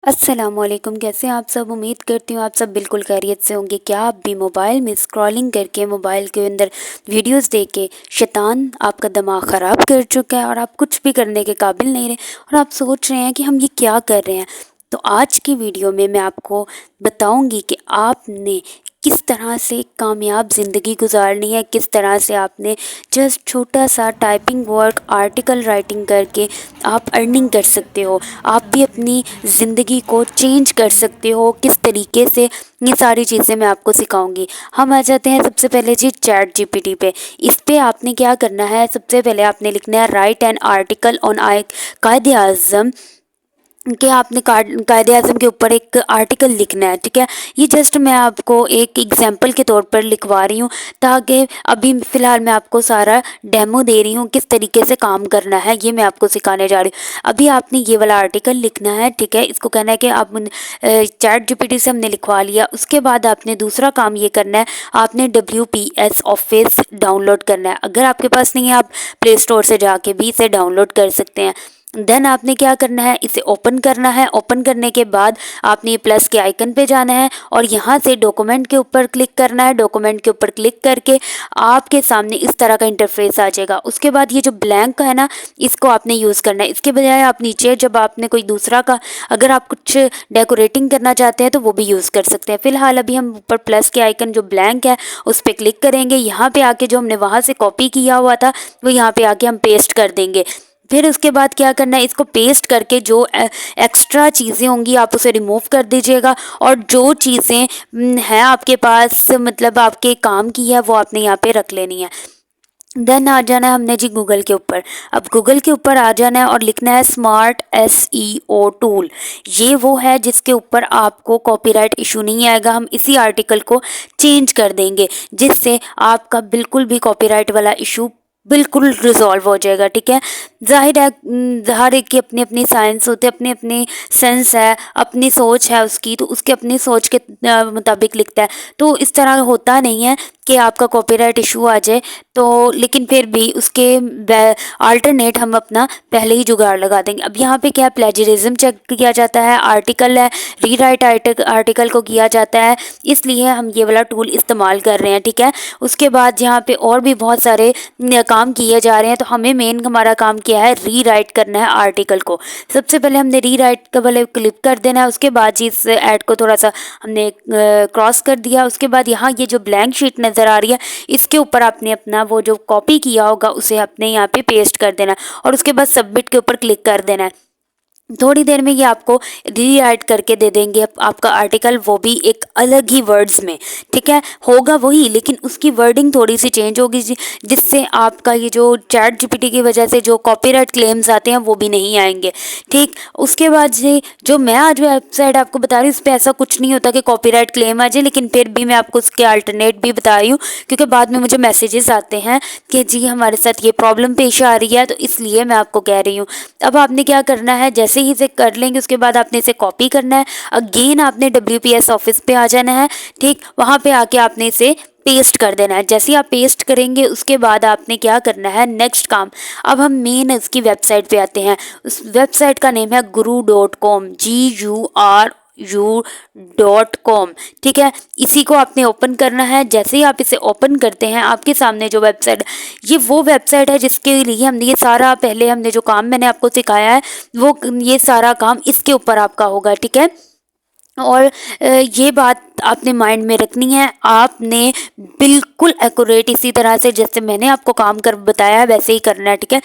अस्सलामुअलैकुम, कैसे हैं आप सब। उम्मीद करती हूँ आप सब बिल्कुल खैरियत से होंगे। क्या आप भी मोबाइल में स्क्रॉलिंग करके मोबाइल के अंदर वीडियोस देख के शैतान आपका दिमाग ख़राब कर चुका है और आप कुछ भी करने के काबिल नहीं रहे और आप सोच रहे हैं कि हम ये क्या कर रहे हैं। तो आज की वीडियो में मैं आपको बताऊंगी कि आपने किस तरह से कामयाब ज़िंदगी गुजारनी है, किस तरह से आपने जस्ट छोटा सा टाइपिंग वर्क आर्टिकल राइटिंग करके आप अर्निंग कर सकते हो। आप भी अपनी ज़िंदगी को चेंज कर सकते हो किस तरीके से, ये सारी चीज़ें मैं आपको सिखाऊंगी। हम आ जाते हैं सबसे पहले जी चैट जीपीटी पे। इस पे आपने क्या करना है, सबसे पहले आपने लिखना है राइट एन आर्टिकल ऑन कायदे आज़म कि आपने कायदे आज़म के ऊपर एक आर्टिकल लिखना है। ठीक है, ये जस्ट मैं आपको एक एग्जांपल के तौर पर लिखवा रही हूँ ताकि अभी फ़िलहाल मैं आपको सारा डेमो दे रही हूँ किस तरीके से काम करना है, ये मैं आपको सिखाने जा रही हूँ। अभी आपने ये वाला आर्टिकल लिखना है। ठीक है, इसको कहना है कि आप चैट जीपीटी से हमने लिखवा लिया। उसके बाद आपने दूसरा काम ये करना है, आपने WPS ऑफिस डाउनलोड करना है। अगर आपके पास नहीं है आप प्ले स्टोर से जाके भी इसे डाउनलोड कर सकते हैं। देन आपने क्या करना है, इसे ओपन करना है। ओपन करने के बाद आपने प्लस के आइकन पे जाना है और यहाँ से डॉक्यूमेंट के ऊपर क्लिक करना है। डॉक्यूमेंट के ऊपर क्लिक करके आपके सामने इस तरह का इंटरफेस आ जाएगा। उसके बाद ये जो ब्लैंक है ना, इसको आपने यूज़ करना है। इसके बजाय आप नीचे जब आपने कोई दूसरा का अगर आप कुछ डेकोरेटिंग करना चाहते हैं तो वो भी यूज़ कर सकते हैं। फिलहाल अभी हम ऊपर प्लस के आइकन जो ब्लैंक है उस पर क्लिक करेंगे। यहाँ पे आके जो हमने वहाँ से कॉपी किया हुआ था वो यहाँ पे आके हम पेस्ट कर देंगे। फिर उसके बाद क्या करना है, इसको पेस्ट करके जो एक्स्ट्रा चीज़ें होंगी आप उसे रिमूव कर दीजिएगा और जो चीज़ें हैं आपके पास, मतलब आपके काम की है, वो आपने यहाँ पे रख लेनी है। देन आ जाना है हमने जी गूगल के ऊपर। अब गूगल के ऊपर आ जाना है और लिखना है स्मार्ट SEO टूल। ये वो है जिसके ऊपर आपको कॉपीराइट इशू नहीं आएगा। हम इसी आर्टिकल को चेंज कर देंगे जिससे आपका बिल्कुल भी कॉपीराइट वाला इशू बिल्कुल रिजॉल्व हो जाएगा। ठीक है, जाहिर है हर एक की अपनी अपनी साइंस होती है, अपनी अपनी सेंस है, अपनी सोच है उसकी, तो उसके अपनी सोच के मुताबिक लिखता है। तो इस तरह होता नहीं है कि आपका कॉपीराइट इशू आ जाए, तो लेकिन फिर भी उसके अल्टरनेट हम अपना पहले ही जुगाड़ लगा देंगे। अब यहाँ पे क्या प्लेजरिज्म चेक किया जाता है, आर्टिकल है, रीराइट आर्टिकल को किया जाता है, इसलिए हम ये वाला टूल इस्तेमाल कर रहे हैं। ठीक है, उसके बाद यहाँ पे और भी बहुत सारे काम किए जा रहे हैं, तो हमें मेन हमारा काम क्या है, रीराइट करना है आर्टिकल को। सबसे पहले हमने रीराइट का वाले क्लिक कर देना है। उसके बाद इस ऐड को थोड़ा सा हमने क्रॉस कर दिया। उसके बाद यहाँ ये जो ब्लैंक शीट नज़र आ रही है इसके ऊपर आपने अपना वो जो कॉपी किया होगा उसे अपने यहाँ पे पेस्ट कर देना है और उसके बाद सबमिट के ऊपर क्लिक कर देना है। थोड़ी देर में ये आपको रीराइट करके दे देंगे आपका आर्टिकल, वो भी एक अलग ही वर्ड्स में। ठीक है, होगा वही लेकिन उसकी वर्डिंग थोड़ी सी चेंज होगी जिससे आपका ये जो चैट जीपीटी की वजह से जो कॉपीराइट क्लेम्स आते हैं वो भी नहीं आएंगे। ठीक, उसके बाद से जो मैं आज वेबसाइट आपको बता रही हूँ उस पर ऐसा कुछ नहीं होता कि कॉपीराइट क्लेम आ जाए, लेकिन फिर भी मैं आपको उसके अल्टरनेट भी बता रही हूँ क्योंकि बाद में मुझे मैसेजेस आते हैं कि जी हमारे साथ ये प्रॉब्लम पेश आ रही है, तो इसलिए मैं आपको कह रही हूँ। अब आपने क्या करना है, जैसे ही इसे कर लेंगे उसके बाद आपने इसे कॉपी करना है। अगेन आपने WPS ऑफिस पे आ जाना है। ठीक, वहाँ पे आके आपने इसे पेस्ट कर देना है। जैसे ही आप पेस्ट करेंगे उसके बाद आपने क्या करना है, नेक्स्ट काम। अब हम मेन इसकी वेबसाइट पे आते हैं। उस वेबसाइट का नेम है guru.com, GURU.com। ठीक है, इसी को आपने ओपन करना है। जैसे ही आप इसे ओपन करते हैं आपके सामने जो वेबसाइट, ये वो वेबसाइट है जिसके लिए हमने ये सारा पहले हमने जो काम मैंने आपको सिखाया है वो ये सारा काम इसके ऊपर आपका होगा। ठीक है, और ये बात आपने माइंड में रखनी है, आपने बिल्कुल एक्यूरेट इसी तरह से जैसे मैंने आपको काम कर बताया है वैसे ही करना है। ठीक है,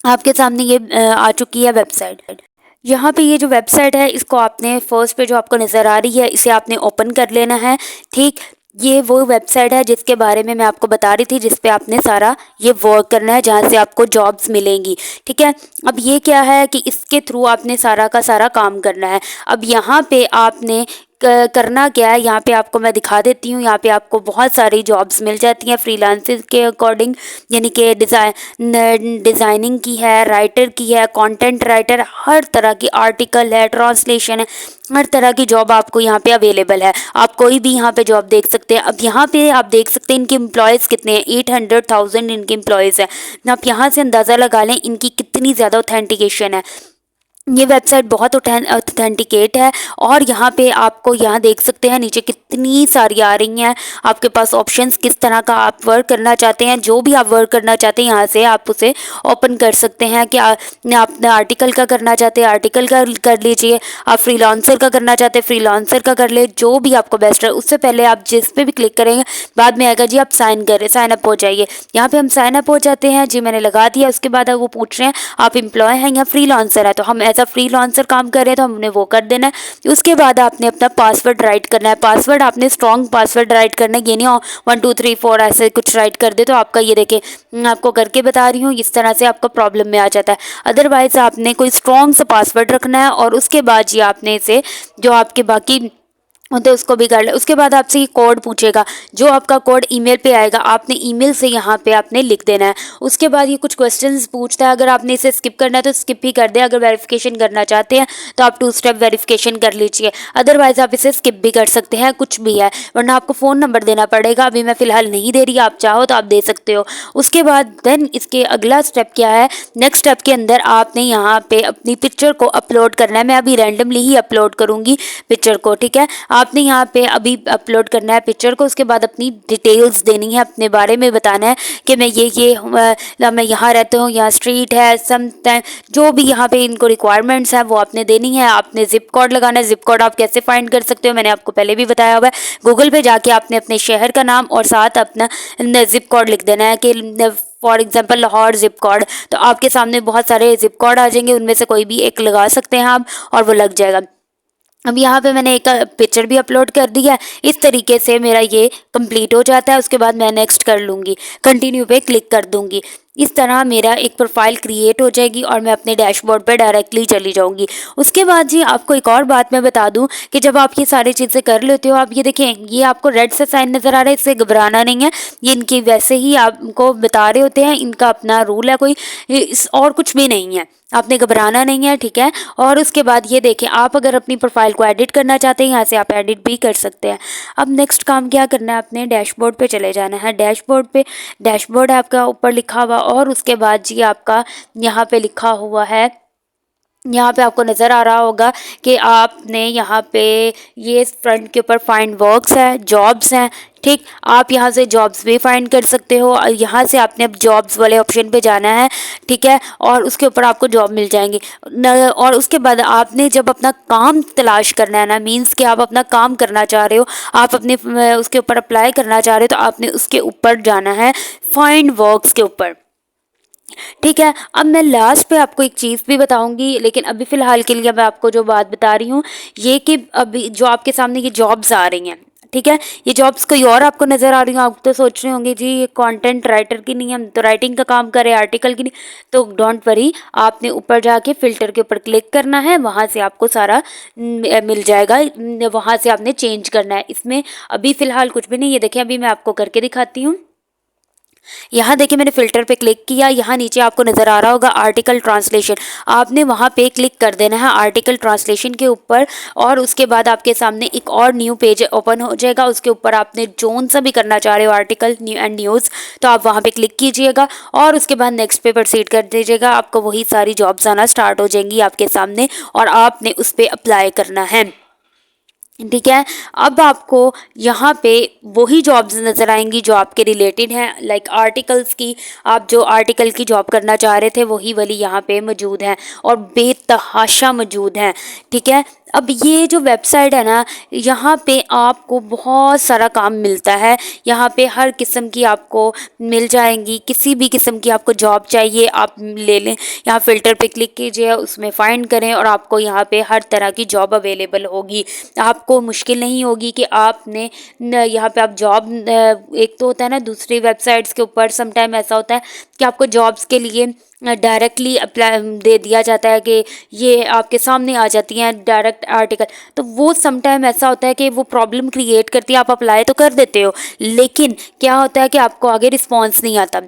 आपके सामने ये आ चुकी है वेबसाइट। यहाँ पे ये जो वेबसाइट है इसको आपने फर्स्ट पे जो आपको नज़र आ रही है इसे आपने ओपन कर लेना है। ठीक, ये वो वेबसाइट है जिसके बारे में मैं आपको बता रही थी, जिस पे आपने सारा ये वर्क करना है, जहाँ से आपको जॉब्स मिलेंगी। ठीक है, अब ये क्या है कि इसके थ्रू आपने सारा का सारा काम करना है। अब यहाँ पे आपने करना क्या है, यहाँ पे आपको मैं दिखा देती हूँ। यहाँ पे आपको बहुत सारी जॉब्स मिल जाती हैं फ्रीलांसिंग के अकॉर्डिंग, यानी कि डिज़ाइनिंग की है, राइटर की है, कंटेंट राइटर, हर तरह की, आर्टिकल है, ट्रांसलेशन है, हर तरह की जॉब आपको यहाँ पे अवेलेबल है। आप कोई भी यहाँ पे जॉब देख सकते हैं। अब यहाँ पे आप देख सकते हैं इनके एम्प्लॉयज़ कितने हैं, 800,000 इनके एम्प्लॉयज़ हैं। आप यहाँ से अंदाज़ा लगा लें इनकी कितनी ज़्यादा ऑथेंटिकेशन है। ये वेबसाइट बहुत ऑथेंटिकेट है और यहाँ पे आपको यहाँ देख सकते हैं नीचे कितनी सारी आ रही हैं आपके पास ऑप्शंस, किस तरह का आप वर्क करना चाहते हैं। जो भी आप वर्क करना चाहते हैं यहाँ से आप उसे ओपन कर सकते हैं कि आप आर्टिकल का करना चाहते हैं आर्टिकल का कर लीजिए, आप फ्रीलांसर का करना चाहते हैं फ्रीलांसर का कर ले, जो भी आपको बेस्ट है। उससे पहले आप जिस पे भी क्लिक करेंगे बाद में आएगा जी आप साइन अप हो जाइए। यहाँ पे हम साइन अप हो जाते हैं जी, मैंने लगा दिया। उसके बाद वो पूछ रहे हैं आप एम्प्लॉय हैं या फ्रीलांसर है, तो हम एज अ फ्रीलांसर काम कर रहे हैं तो हमने वो कर देना है। उसके बाद आपने अपना पासवर्ड राइट करना है। पासवर्ड आपने स्ट्रॉन्ग पासवर्ड राइट करना है, ये नहीं 1 2 3 4 ऐसे कुछ राइट कर दे तो आपका, ये देखें मैं आपको करके बता रही हूँ, इस तरह से आपका प्रॉब्लम में आ जाता है। अदरवाइज आपने कोई स्ट्रॉन्ग सा पासवर्ड रखना है और उसके बाद जी आपने इसे जो आपके बाकी तो उसको भी कर ले। उसके बाद आपसे ये कोड पूछेगा, जो आपका कोड ईमेल पे आएगा आपने ईमेल से यहाँ पे आपने लिख देना है। उसके बाद ये कुछ क्वेश्चंस पूछता है, अगर आपने इसे स्किप करना है तो स्किप ही कर दे। अगर वेरिफिकेशन करना चाहते हैं तो आप 2 स्टेप वेरिफिकेशन कर लीजिए, अदरवाइज आप इसे स्किप भी कर सकते हैं, कुछ भी है। वरना आपको फ़ोन नंबर देना पड़ेगा, अभी मैं फ़िलहाल नहीं दे रही, आप चाहो तो आप दे सकते हो। उसके बाद देन इसके अगला स्टेप क्या है, नेक्स्ट स्टेप के अंदर आपने यहाँ पे अपनी पिक्चर को अपलोड करना है। मैं अभी रैंडमली ही अपलोड करूँगी पिक्चर को, ठीक है। आपने यहाँ पे अभी अपलोड करना है पिक्चर को। उसके बाद अपनी डिटेल्स देनी है, अपने बारे में बताना है कि मैं यहाँ रहता हूँ, यहाँ स्ट्रीट है, सम टाइम जो भी यहाँ पे इनको रिक्वायरमेंट्स हैं वो आपने देनी है। आपने जिप कोड लगाना है। जिप कोड आप कैसे फाइंड कर सकते हो मैंने आपको पहले भी बताया हुआ है। गूगल पे जाके आपने अपने शहर का नाम और साथ अपना जिप कोड लिख देना है कि for example Lahore zip code, तो आपके सामने बहुत सारे जिप कोड आ जाएंगे, उनमें से कोई भी एक लगा सकते हैं आप और वो लग जाएगा। अब यहाँ पे मैंने एक पिक्चर भी अपलोड कर दी है। इस तरीके से मेरा ये कंप्लीट हो जाता है। उसके बाद मैं नेक्स्ट कर लूँगी, कंटिन्यू पे क्लिक कर दूँगी। इस तरह मेरा एक प्रोफाइल क्रिएट हो जाएगी और मैं अपने डैशबोर्ड पे डायरेक्टली चली जाऊँगी। उसके बाद जी आपको एक और बात मैं बता दूँ कि जब आप ये सारी चीज़ें कर लेते हो, आप ये देखें ये आपको रेड से साइन नज़र आ रहा है, इससे घबराना नहीं है। ये इनकी वैसे ही आपको बता रहे होते हैं, इनका अपना रूल है, कोई इस और कुछ भी नहीं है, आपने घबराना नहीं है, ठीक है। और उसके बाद ये देखें आप अगर अपनी प्रोफाइल को एडिट करना चाहते हैं यहाँ से आप एडिट भी कर सकते हैं। अब नेक्स्ट काम क्या करना है, अपने डैशबोर्ड पे चले जाना है। डैशबोर्ड है आपका ऊपर लिखा हुआ और उसके बाद जी आपका यहाँ पे लिखा हुआ है, यहाँ पे आपको नज़र आ रहा होगा कि आपने यहाँ पे ये फ्रंट के ऊपर फाइंड वर्क्स है, जॉब्स हैं, ठीक। आप यहाँ से जॉब्स भी फाइंड कर सकते हो और यहाँ से आपने अब जॉब्स वाले ऑप्शन पे जाना है, ठीक है। और उसके ऊपर आपको जॉब मिल जाएंगी और उसके बाद आपने जब अपना काम तलाश करना है ना, मीन्स कि आप अपना काम करना चाह रहे हो, आप अपने उसके ऊपर अप्लाई करना चाह रहे हो, तो आपने उसके ऊपर जाना है, फाइंड वर्क्स के ऊपर, ठीक है। अब मैं लास्ट पे आपको एक चीज़ भी बताऊंगी, लेकिन अभी फ़िलहाल के लिए मैं आपको जो बात बता रही हूँ ये कि अभी जो आपके सामने ये जॉब्स आ रही हैं, ठीक है, ये जॉब्स कोई और आपको नज़र आ रही हो, आप तो सोच रहे होंगे जी ये कंटेंट राइटर की नहीं, हम तो राइटिंग का काम करें, आर्टिकल की नहीं, तो डोंट वरी, आपने ऊपर जाके फ़िल्टर के ऊपर क्लिक करना है, वहाँ से आपको सारा मिल जाएगा, वहाँ से आपने चेंज करना है। इसमें अभी फ़िलहाल कुछ भी नहीं, ये देखें अभी मैं आपको करके दिखाती हूँ। यहाँ देखिए मैंने फ़िल्टर पे क्लिक किया, यहाँ नीचे आपको नज़र आ रहा होगा आर्टिकल ट्रांसलेशन, आपने वहाँ पे क्लिक कर देना है आर्टिकल ट्रांसलेशन के ऊपर और उसके बाद आपके सामने एक और न्यू पेज ओपन हो जाएगा। उसके ऊपर आपने जोन सा भी करना चाह रहे हो आर्टिकल एंड न्यूज़, तो आप वहाँ पे क्लिक कीजिएगा और उसके बाद नेक्स्ट पे प्रोसीड कर दीजिएगा। आपको वही सारी जॉब्स आना स्टार्ट हो जाएंगी आपके सामने और आपने उस पर अप्लाई करना है, ठीक है। अब आपको यहाँ पे वही जॉब्स नज़र आएंगी जो आपके रिलेटेड हैं, लाइक आर्टिकल्स की, आप जो आर्टिकल की जॉब करना चाह रहे थे वही वाली यहाँ पे मौजूद हैं और बेतहाशा मौजूद हैं, ठीक है। अब ये जो वेबसाइट है ना, यहाँ पे आपको बहुत सारा काम मिलता है, यहाँ पे हर किस्म की आपको मिल जाएंगी, किसी भी किस्म की आपको जॉब चाहिए आप ले लें, यहाँ फ़िल्टर पे क्लिक कीजिए, उसमें फ़ाइंड करें और आपको यहाँ पे हर तरह की जॉब अवेलेबल होगी। आपको मुश्किल नहीं होगी कि आपने यहाँ पे आप जॉब, एक तो होता है ना दूसरी वेबसाइट्स के ऊपर समटाइम ऐसा होता है कि आपको जॉब्स के लिए डायरेक्टली अप्लाई दे दिया जाता है कि ये आपके सामने आ जाती हैं डायरेक्ट आर्टिकल, तो वो समटाइम ऐसा होता है कि वो प्रॉब्लम क्रिएट करती है। आप अप्लाई तो कर देते हो लेकिन क्या होता है कि आपको आगे रिस्पॉन्स नहीं आता,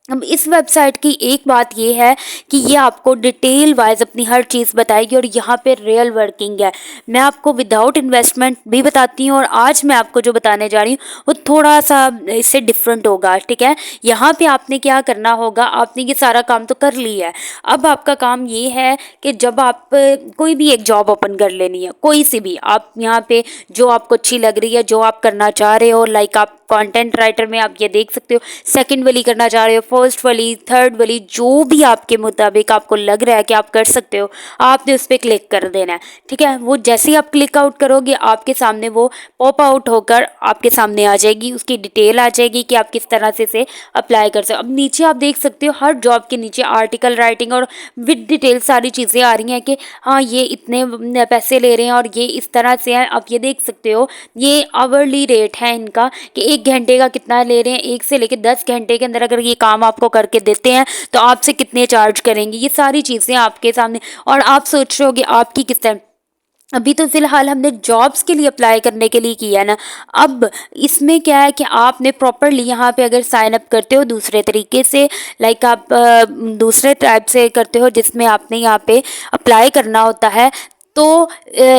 अब इस वेबसाइट की एक बात ये है कि ये आपको डिटेल वाइज अपनी हर चीज़ बताएगी और यहाँ पे रियल वर्किंग है। मैं आपको विदाउट इन्वेस्टमेंट भी बताती हूँ और आज मैं आपको जो बताने जा रही हूँ वो थोड़ा सा इससे डिफरेंट होगा, ठीक है। यहाँ पे आपने क्या करना होगा, आपने ये सारा काम तो कर लिया है। अब आपका काम ये है कि जब आप कोई भी एक जॉब ओपन कर लेनी है, कोई सी भी, आप यहाँ पे जो आपको अच्छी लग रही है, जो आप करना चाह रहे हो, लाइक आप कंटेंट राइटर में आप ये देख सकते हो सेकंड वाली करना चाह रहे हो, फर्स्ट वाली, थर्ड वाली, जो भी आपके मुताबिक आपको लग रहा है कि आप कर सकते हो, आपने उस पर क्लिक कर देना है, ठीक है। वो जैसे ही आप क्लिक आउट करोगे आपके सामने वो पॉप आउट होकर आपके सामने आ जाएगी, उसकी डिटेल आ जाएगी कि आप किस तरह से इसे अप्लाई कर सकते हो। अब नीचे आप देख सकते हो हर जॉब के नीचे आर्टिकल राइटिंग और विद डिटेल सारी चीज़ें आ रही हैं कि हाँ ये इतने पैसे ले रहे हैं और ये इस तरह से है। आप ये देख सकते हो ये आवरली रेट है इनका कि 1 घंटे का कितना ले रहे हैं, 1 से लेकर 10 घंटे के अंदर अगर ये काम आपको करके देते हैं तो आपसे कितने चार्ज करेंगे, ये सारी चीज़ें आपके सामने। और आप सोच रहे होगे आपकी किस तरह, अभी तो फ़िलहाल हमने जॉब्स के लिए अप्लाई करने के लिए किया ना। अब इसमें क्या है कि आपने प्रॉपरली यहाँ पे अगर साइन अप करते हो दूसरे तरीके से, लाइक आप दूसरे टाइप से करते हो जिसमें आपने यहाँ पे अप्लाई करना होता है, तो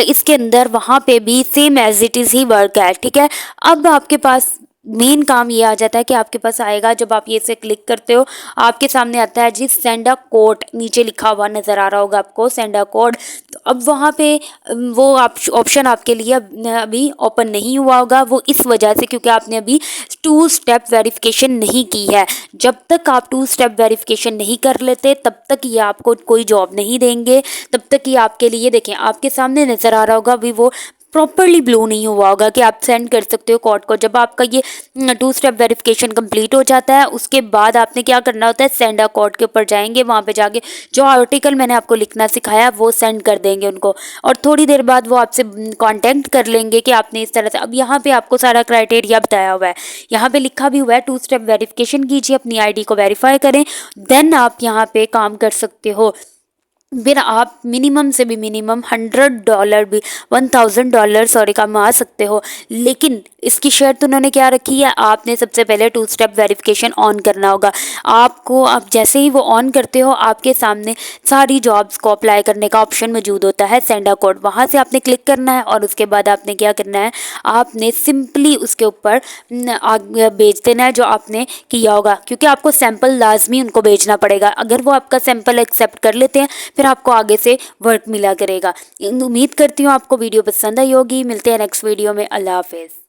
इसके अंदर वहाँ पे भी सेम एज इट इज़ ही वर्क है, ठीक है। अब आपके पास मेन काम ये आ जाता है कि आपके पास आएगा, जब आप ये से क्लिक करते हो आपके सामने आता है जी सेंड अ कोड, नीचे लिखा हुआ नज़र आ रहा होगा आपको सेंड अ कोड। तो अब वहाँ पे वो आप ऑप्शन आपके लिए अभी ओपन नहीं हुआ होगा, वो इस वजह से क्योंकि आपने अभी 2 स्टेप वेरिफिकेशन नहीं की है। जब तक आप 2 स्टेप वेरिफिकेशन नहीं कर लेते तब तक ये आपको कोई जॉब नहीं देंगे, तब तक ये आपके लिए, देखें आपके सामने नज़र आ रहा होगा अभी वो प्रॉपरली ब्लू नहीं हुआ होगा कि आप सेंड कर सकते हो कोड को। जब आपका ये 2 स्टेप वेरिफिकेशन कंप्लीट हो जाता है उसके बाद आपने क्या करना होता है, सेंड अ कोड के ऊपर जाएंगे, वहाँ पे जाके जो आर्टिकल मैंने आपको लिखना सिखाया वो सेंड कर देंगे उनको और थोड़ी देर बाद वो आपसे कांटेक्ट कर लेंगे कि आपने इस तरह से। अब यहाँ पे आपको सारा क्राइटेरिया बताया हुआ है, यहाँ पे लिखा भी हुआ है 2 स्टेप वेरिफिकेशन कीजिए, अपनी आईडी को वेरीफाई करें, देन आप यहाँ पे काम कर सकते हो। फिर आप मिनिमम से भी मिनिमम $100 भी $1000 सॉरी कमा सकते हो। लेकिन इसकी शर्त उन्होंने क्या रखी है, आपने सबसे पहले 2 स्टेप वेरिफिकेशन ऑन करना होगा आपको। आप जैसे ही वो ऑन करते हो आपके सामने सारी जॉब्स को अप्लाई करने का ऑप्शन मौजूद होता है, सेंड अ कोड, वहाँ से आपने क्लिक करना है और उसके बाद आपने क्या करना है, आपने सिंपली उसके ऊपर भेज देना है जो आपने किया होगा, क्योंकि आपको सैंपल लाजमी उनको भेजना पड़ेगा। अगर वो आपका सैंपल एक्सेप्ट कर लेते हैं फिर आपको आगे से वर्क मिला करेगा। उम्मीद करती हूँ आपको वीडियो पसंद आई होगी। मिलते हैं नेक्स्ट वीडियो में। अल्लाह हाफिज़।